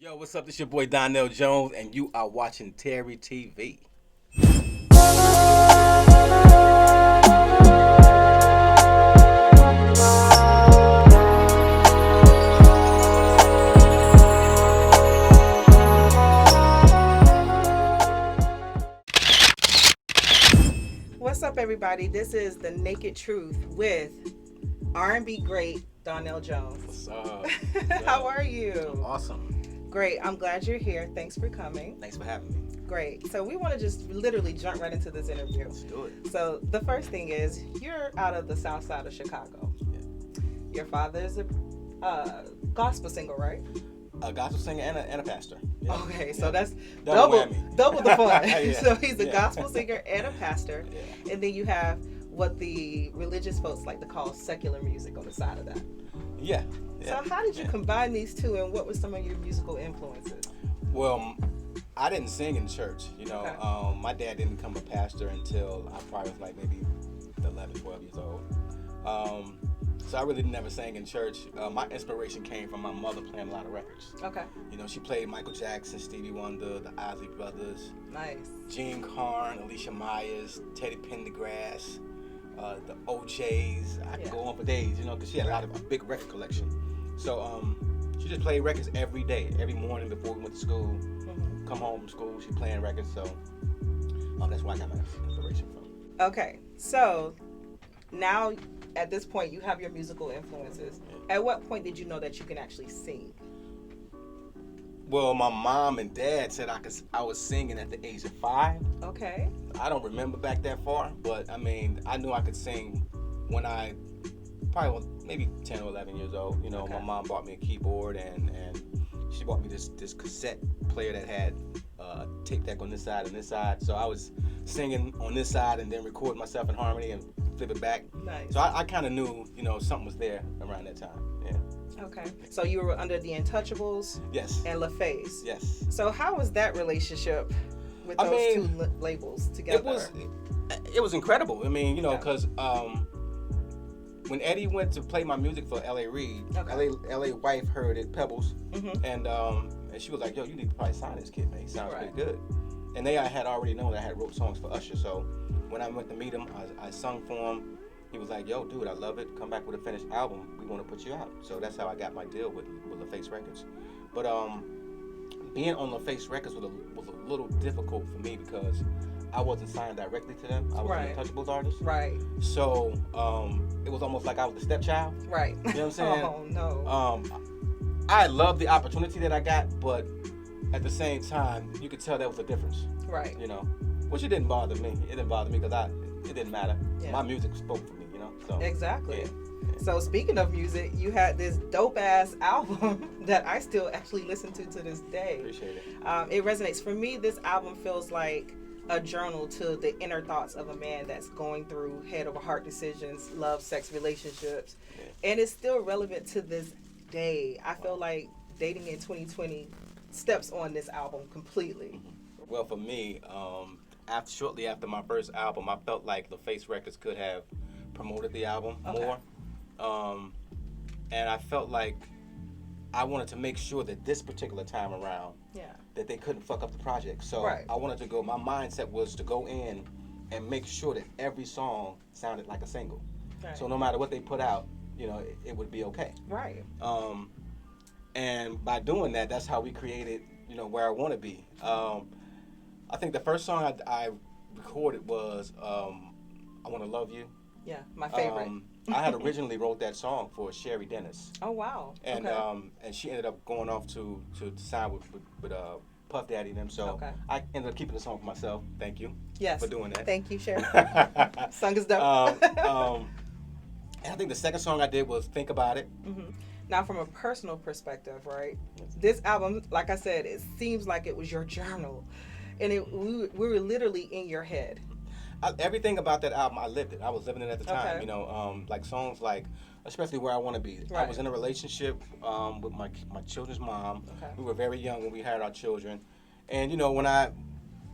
Yo, what's up? This your boy Donell Jones, and you are watching Terri TV. What's up, everybody? This is The Naked Truth with R&B great Donell Jones. What's up? How are you? Awesome. Great. I'm glad you're here. Thanks for coming. Thanks for having me. Great. So we want to just literally jump right into this interview. Let's do it. So the first thing is you're out of the south side of Chicago. Yeah. Your father's a gospel singer, right? A gospel singer and a pastor. Yeah. Okay, so that's Double the fun. Yeah. So he's a gospel singer and a pastor. Yeah. And then you have what the religious folks like to call secular music on the side of that. Yeah. So how did you combine these two, and what were some of your musical influences? Well, I didn't sing in church. Okay. My dad didn't become a pastor until I probably was like maybe 11, 12 years old. So I really never sang in church. My inspiration came from my mother playing a lot of records. Okay. She played Michael Jackson, Stevie Wonder, the Isley Brothers, Nice. Gene Carn, Alicia Myers, Teddy Pendergrass, the OJs. I could go on for days, because she had a big record collection. So she just played records every day, every morning before we went to school. Mm-hmm. Come home from school, she playing records. So that's where I got my inspiration from. Okay, so now at this point you have your musical influences. Yeah. At what point did you know that you can actually sing? Well, my mom and dad said I was singing at the age of 5. Okay. I don't remember back that far, but I knew I could sing when I probably was maybe 10 or 11 years old. Okay. My mom bought me a keyboard and she bought me this cassette player that had tape deck on this side and this side. So I was singing on this side and then record myself in harmony and flip it back. Nice. So I kind of knew, something was there around that time. Yeah. Okay. So you were under the Untouchables Yes. and LaFace. Yes. So how was that relationship with those two labels together? It was incredible. Because Yeah. when Eddie went to play my music for L.A. Reid, Okay. LA wife heard it, Pebbles, Mm-hmm. and she was like, "Yo, you need to probably sign this kid, man. He sounds Right. pretty good." And they had already known that I had wrote songs for Usher. So when I went to meet him, I sung for him. He was like, "Yo, dude, I love it. Come back with a finished album. We want to put you out." So that's how I got my deal with LaFace Records. But being on LaFace Records was a little difficult for me because I wasn't signed directly to them. I was Right. an Untouchables artist. Right. So it was almost like I was the stepchild. Right. You know what I'm saying? Oh no. I loved the opportunity that I got, but at the same time, you could tell there was a difference. Right. Which it didn't bother me. It didn't bother me because it didn't matter. Yeah. My music spoke for me. So Exactly. yeah. So speaking of music, you had this dope ass album that I still actually listen to this day. Appreciate it. It resonates. For me, this album feels like a journal to the inner thoughts of a man that's going through head over heart decisions, love, sex, relationships. Yeah. And it's still relevant to this day. I feel like dating in 2020 steps on this album completely. Well, for me, shortly after my first album, I felt like LaFace Records could have promoted the album more. And I felt like I wanted to make sure that this particular time around, that they couldn't fuck up the project. So Right. I wanted to go, my mindset was to go in and make sure that every song sounded like a single. Right. So no matter what they put out, it would be okay. Right. And by doing that, that's how we created, where I want to be. I think the first song I recorded was I Want to Love You. Yeah, my favorite. I had originally wrote that song for Sherry Dennis. Oh wow. And Okay. and she ended up going off to sign with Puff Daddy and them. So Okay. I ended up keeping the song for myself. Thank you Yes. for doing that. Thank you, Sherry. Song is dope. And I think the second song I did was Think About It. Mm-hmm. Now, from a personal perspective, right? This album, like I said, it seems like it was your journal, and we were literally in your head. Everything about that album, I lived it. I was living it at the time. Okay. Like songs like, especially Where I Want to Be. I Right. was in a relationship with my children's mom. Okay. We were very young when we had our children, and when I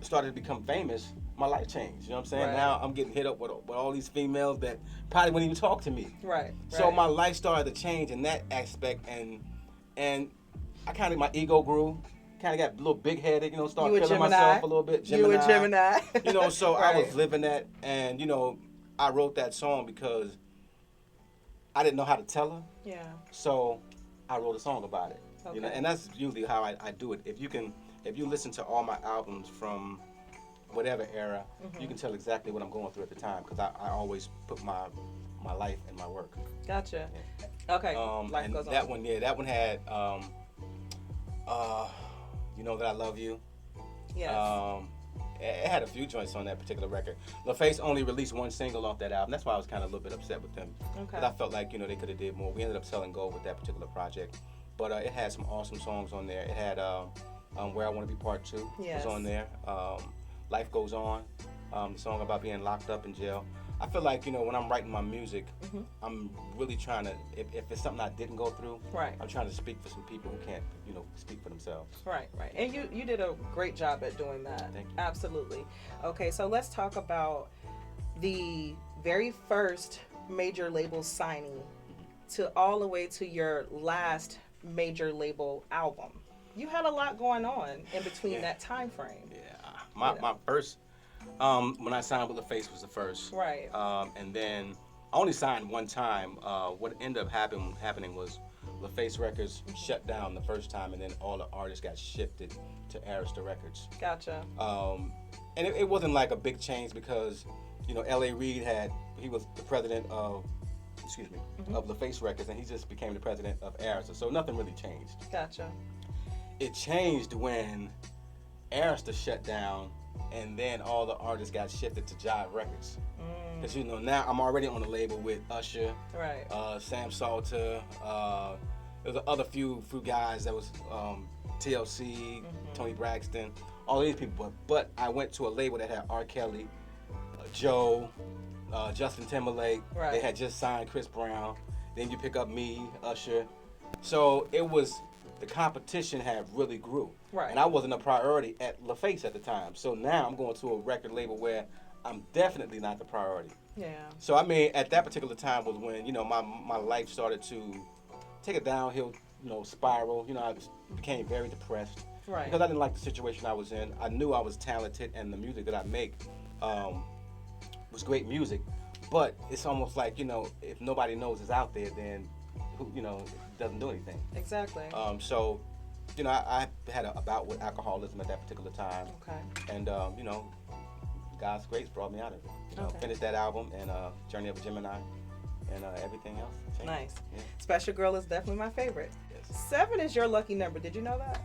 started to become famous, my life changed. You know what I'm saying? Right. Now I'm getting hit up with all these females that probably wouldn't even talk to me. Right. So my life started to change in that aspect, and I kind of, my ego grew. Kind of got a little big headed, you know, start You a feeling Gemini? myself a little bit. You a Gemini. You know, so I Right. was living that, and you know, I wrote that song because I didn't know how to tell her. Yeah. So I wrote a song about it. Okay. You know, and that's usually how I do it. If you listen to all my albums from whatever era, you can tell exactly what I'm going through at the time because I always put my life in my work. Gotcha. Yeah. Okay. Life and goes that on. one, yeah, that one had You Know That I Love You. Yes. It had a few joints on that particular record. LaFace only released one single off that album. That's why I was kind of a little bit upset with them. Okay. Because I felt like, you know, they could have did more. We ended up selling gold with that particular project. But it had some awesome songs on there. It had Where I Want to Be Part 2 Yes. was on there. Life Goes On, the song about being locked up in jail. I feel like, you know, when I'm writing my music, I'm really trying to, if it's something I didn't go through, Right. I'm trying to speak for some people who can't, you know, speak for themselves. Right. And you did a great job at doing that. Thank you. Absolutely. Okay, so let's talk about the very first major label signing to all the way to your last major label album. You had a lot going on in between that time frame. Yeah, my first, when I signed with LaFace was the first. Right. And then I only signed one time. What ended up happening was LaFace Records shut down the first time, and then all the artists got shifted to Arista Records. Gotcha. And it wasn't like a big change because, you know, L.A. Reid he was the president of, of LaFace Records, and he just became the president of Arista. So nothing really changed. Gotcha. It changed when Arista shut down, and then all the artists got shifted to Jive Records. Because, you know, now I'm already on the label with Usher, Right. Sam Salter, there's other few guys that was TLC, Tony Braxton, all these people. But I went to a label that had R. Kelly, Joe, Justin Timberlake. Right. They had just signed Chris Brown. Then you pick up me, Usher. So it was, the competition had really grew. Right. And I wasn't a priority at LaFace at the time. So now I'm going to a record label where I'm definitely not the priority. Yeah. So I mean, at that particular time was when, you know, my life started to take a downhill, you know, spiral. You know, I became very depressed. Right. Because I didn't like the situation I was in. I knew I was talented, and the music that I make was great music. But it's almost like, you know, if nobody knows it's out there, then, you know, it doesn't do anything. Exactly. So, you know, I had a bout with alcoholism at that particular time. Okay. And, you know, God's grace brought me out of it. You know, Okay. finished that album and Journey of a Gemini and everything else changed. Nice. Yeah. Special Girl is definitely my favorite. Yes. 7 is your lucky number. Did you know that?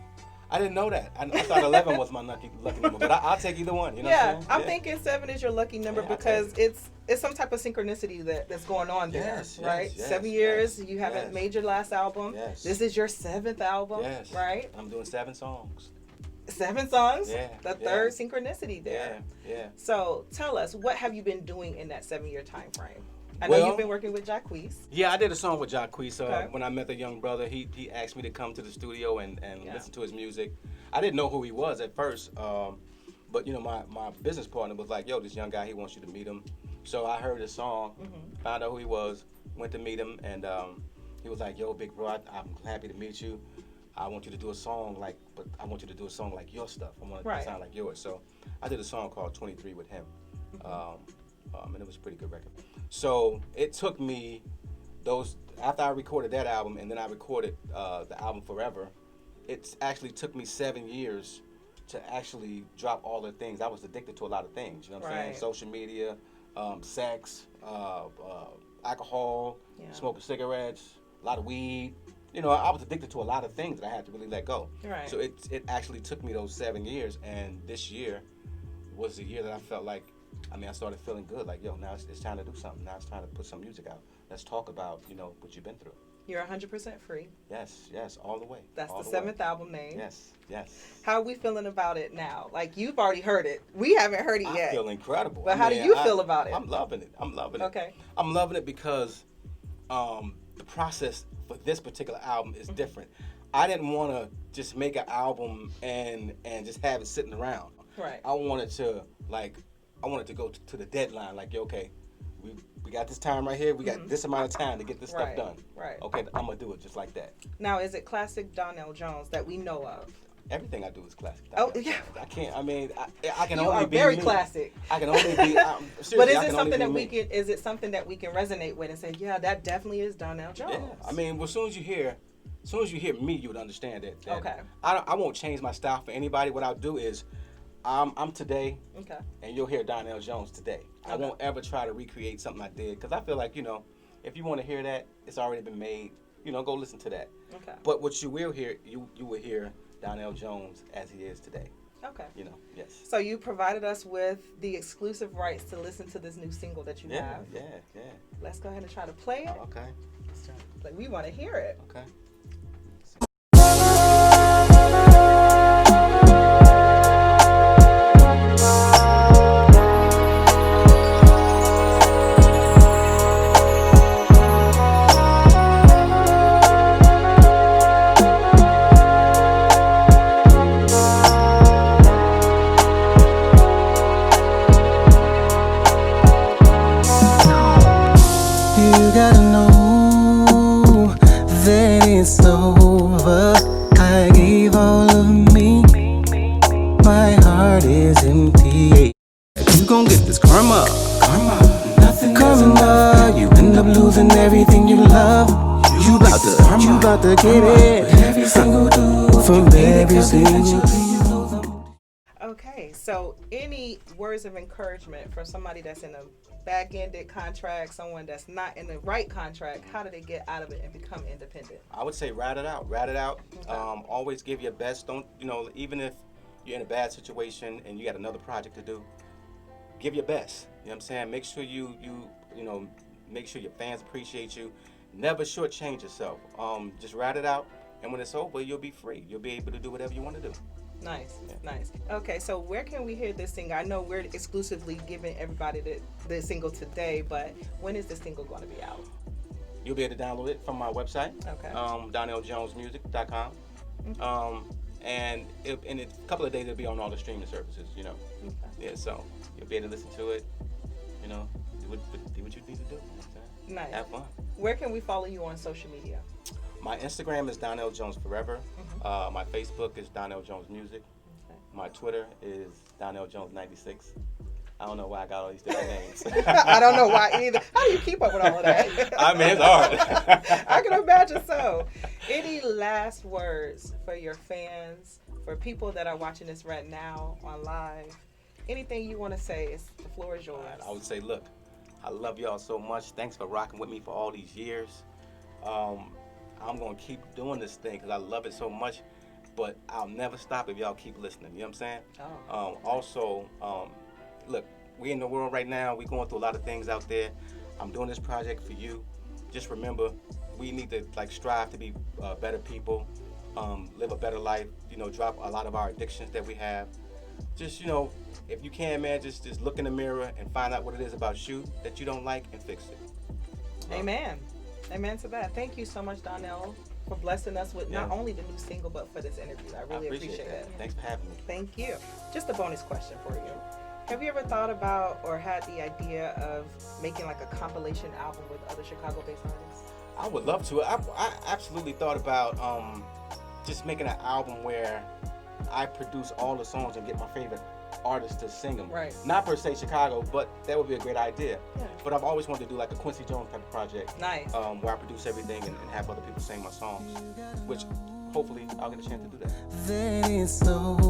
I didn't know that. I thought 11 was my lucky number, but I'll take either one. You know Yeah, what I'm saying? I'm thinking 7 is your lucky number Yeah, I'll because take it's some type of synchronicity that's going on there, Yes, right? yes, 7 yes, years, you haven't yes. made your last album. Yes. This is your 7th album, Yes. right? I'm doing 7 songs. 7 songs. Yeah, The yeah. third synchronicity there. Yeah. So tell us, what have you been doing in that 7-year time frame? I know Well, you've been working with Jacqueese. Yeah, I did a song with Jacquees. Okay. When I met the young brother, he asked me to come to the studio and Yeah. listen to his music. I didn't know who he was at first, but you know, my business partner was like, "Yo, this young guy, he wants you to meet him." So I heard his song, found out who he was, went to meet him, and he was like, "Yo, big bro, I'm happy to meet you. I want you to do a song but I want you to do a song like your stuff. I want it to sound like yours." So I did a song called 23 with him, and it was a pretty good record. So it took me after I recorded that album, and then I recorded the album Forever. It actually took me 7 years to actually drop all the things. I was addicted to a lot of things, you know what I'm saying? Right. Social media, sex, alcohol, Yeah. smoking cigarettes, a lot of weed. You know, I was addicted to a lot of things that I had to really let go. Right. So it actually took me those 7 years, and this year was the year that I felt like, I started feeling good. Like, yo, now it's time to do something. Now it's time to put some music out. Let's talk about, you know, what you've been through. You're 100% free. Yes, all the way. That's all the way. 7th album name. Yes. How are we feeling about it now? Like, you've already heard it. We haven't heard it I yet. feel incredible. But how do you feel about it? I'm loving it. Okay. I'm loving it because the process for this particular album is different. I didn't want to just make an album and just have it sitting around. Right. I wanted to go to the deadline. Like, okay, we got this time right here. We got this amount of time to get this stuff done. Right. Okay, I'm gonna do it just like that. Now, is it classic Donell Jones that we know of? Everything I do is classic. Oh, yeah. I can't. I mean, I can You only are be very me. classic. I can only be. Seriously, But is I it can something only that be we me. can? Is it something that we can resonate with and say, yeah, that definitely is Donell Jones? Yeah. I mean, well, as soon as you hear me, you would understand it. Okay. I won't change my style for anybody. What I'll do is, I'm today. Okay. And you'll hear Donell Jones today. I won't ever try to recreate something I did because I feel like, if you want to hear that, it's already been made. Go listen to that. Okay. But what you will hear, you will hear Donell Jones as he is today. Okay. Yes. So you provided us with the exclusive rights to listen to this new single that you have. Yeah. Let's go ahead and try to play it. Okay. Like, we want to hear it. Okay. You gotta know that it's over. I gave all of me. My heart is empty. You gon' get this karma. Nothing karma. You end up losing everything you love. You about to get it. Every single do from every single thing you lose. Okay, so any words of encouragement for somebody that's in a back-ended contract, someone that's not in the right contract, how do they get out of it and become independent? I would say ride it out. Okay. Always give your best. Don't, even if you're in a bad situation and you got another project to do, give your best. You know what I'm saying? Make sure you make sure your fans appreciate you. Never shortchange yourself. Just ride it out, and when it's over, you'll be free. You'll be able to do whatever you want to do. Nice. Okay, so where can we hear this single? I know we're exclusively giving everybody the single today, but when is this single going to be out? You'll be able to download it from my website, Okay. DonellJonesMusic.com. And in a couple of days, it'll be on all the streaming services, Okay. Yeah, so you'll be able to listen to it, do what you need to do. Nice. Have fun. Where can we follow you on social media? My Instagram is Donell Jones Forever. My Facebook is Donell Jones Music. Okay. My Twitter is Donell Jones 96. I don't know why I got all these different names. I don't know why either. How do you keep up with all of that? I mean, it's hard. I can imagine so. Any last words for your fans, for people that are watching this right now on live? Anything you want to say? The floor is yours. I would say, look, I love y'all so much. Thanks for rocking with me for all these years. I'm going to keep doing this thing because I love it so much, but I'll never stop if y'all keep listening. You know what I'm saying? Oh. Also, look, we in the world right now. We're going through a lot of things out there. I'm doing this project for you. Just remember, we need to strive to be better people, live a better life, drop a lot of our addictions that we have. Just, if you can, man, just look in the mirror and find out what it is about you that you don't like and fix it. Amen. Amen to that. Thank you so much, Donell, for blessing us with not only the new single, but for this interview. I really appreciate it. Thanks for having me. Thank you. Just a bonus question for you. Have you ever thought about or had the idea of making a compilation album with other Chicago-based artists? I would love to. I absolutely thought about just making an album where I produce all the songs and get my favorite artists to sing them. Right. Not per se Chicago, but that would be a great idea. Yeah. But I've always wanted to do a Quincy Jones type of project. Nice. Where I produce everything and have other people sing my songs, which hopefully I'll get a chance to do that. Then it's over.